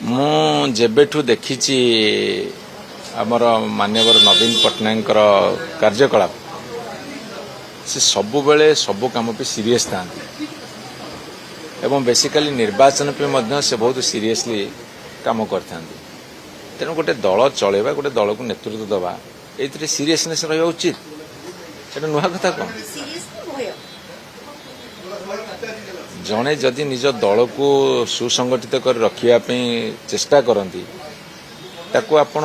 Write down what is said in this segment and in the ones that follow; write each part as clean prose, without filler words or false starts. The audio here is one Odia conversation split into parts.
ମୁଁ ଯେବେଠୁ ଦେଖିଛି ଆମର ମାନ୍ୟବର ନବୀନ ପଟ୍ଟନାୟକଙ୍କର କାର୍ଯ୍ୟକଳାପ ସେ ସବୁବେଳେ ସବୁ କାମ ପାଇଁ ସିରିୟସ୍ ଥାନ୍ତି ଏବଂ ବେସିକାଲି ନିର୍ବାଚନ ପାଇଁ ମଧ୍ୟ ସେ ବହୁତ ସିରିୟସଲି କାମ କରିଥାନ୍ତି। ତେଣୁ ଗୋଟେ ଦଳ ଚଳେଇବା ଗୋଟେ ଦଳକୁ ନେତୃତ୍ୱ ଦେବା ଏଇଥିରେ ସିରିୟସନେସ୍ ରହିବା ଉଚିତ। ଏଟା ନୂଆ କଥା କ'ଣ? ଜଣେ ଯଦି ନିଜ ଦଳକୁ ସୁସଂଗଠିତ କରି ରଖିବା ପାଇଁ ଚେଷ୍ଟା କରନ୍ତି ତାକୁ ଆପଣ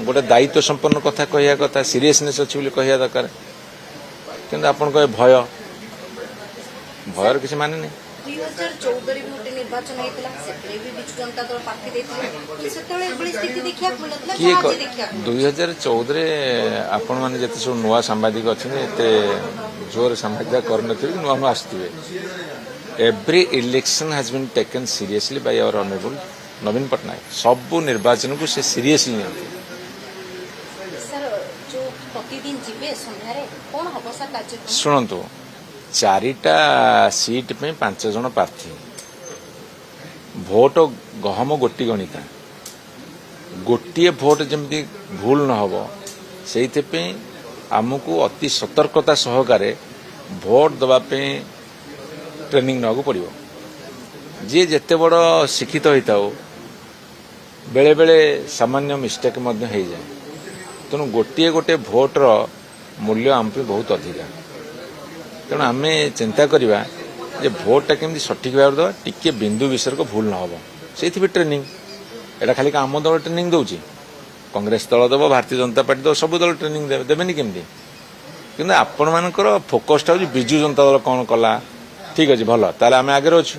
ଗୋଟେ ଦାୟିତ୍ୱ ସମ୍ପନ୍ନ କଥା କହିବା କଥା, ସିରିୟସନେସ୍ ଅଛି ବୋଲି କହିବା ଦରକାର। କିନ୍ତୁ ଆପଣ କହିବେ ଭୟର କିଛି ମାନେ ନାହିଁ। 2014 ବି ଗୋଟେ ନିର୍ବାଚନ ହେଇଥିଲା, ସେଥିରେ ବି ବିଜୁ ଜନତା ଦଳ ପ୍ରାର୍ଥୀ ଦେଇଥିଲେ, ସେତେବେଳେ ଏଭଳି ସ୍ଥିତି ଦେଖିବାକୁ ମିଳୁଥିଲା। କିଏ 2014ରେ ଆପଣମାନେ ଯେତେ ସବୁ ନୂଆ ସାମ୍ବାଦିକ ଅଛନ୍ତି ଏତେ ଜୋର ସାମ୍ବାଦିକ କରିନଥିବେ, ନୂଆ ନୂଆ ଆସିଥିବେ। Every election has been taken seriously by our honourable ନବୀନ ପଟ୍ଟନାୟକ। ସବୁ ନିର୍ବାଚନକୁ ସେ ସିରିୟସଲି ନିଅନ୍ତି। ଶୁଣନ୍ତୁ, 4ଟା ସିଟ୍ ପାଇଁ 5 ଜଣ ପ୍ରାର୍ଥୀ, ଭୋଟ ଗହମ ଗୋଟି ଗଣିତା, ଗୋଟିଏ ଭୋଟ ଯେମିତି ଭୁଲ ନ ହେବ ସେଇଥିପାଇଁ ଆମକୁ ଅତି ସତର୍କତା ସହକାରେ ଭୋଟ ଦେବା ପାଇଁ ଟ୍ରେନିଂ ନେବାକୁ ପଡ଼ିବ। ଯିଏ ଯେତେ ବଡ଼ ଶିକ୍ଷିତ ହୋଇଥାଉ ବେଳେବେଳେ ସାମାନ୍ୟ ମିଷ୍ଟେକ୍ ମଧ୍ୟ ହେଇଯାଏ। ତେଣୁ ଗୋଟିଏ ଗୋଟିଏ ଭୋଟର ମୂଲ୍ୟ ଆମ ପାଇଁ ବହୁତ ଅଧିକା। ତେଣୁ ଆମେ ଚିନ୍ତା କରିବା ଯେ ଭୋଟଟା କେମିତି ସଠିକ୍ ଭାବରେ ଦେବା, ଟିକେ ବିନ୍ଦୁ ବିସର୍ଗ ଭୁଲ ନ ହେବ, ସେଇଥିପାଇଁ ଟ୍ରେନିଂ। ଏଇଟା ଖାଲି ଆମ ଦଳ ଟ୍ରେନିଂ ଦେଉଛି, କଂଗ୍ରେସ ଦଳ ଦେବ, ଭାରତୀୟ ଜନତା ପାର୍ଟି ଦେବ, ସବୁ ଦଳ ଟ୍ରେନିଂ ଦେବେନି କେମିତି? କିନ୍ତୁ ଆପଣମାନଙ୍କର ଫୋକସ୍ଟା ହେଉଛି ବିଜୁ ଜନତା ଦଳ କ'ଣ କଲା, ଠିକ୍ ଅଛି ଭଲ, ତାହେଲେ ଆମେ ଆଗରେ ଅଛୁ।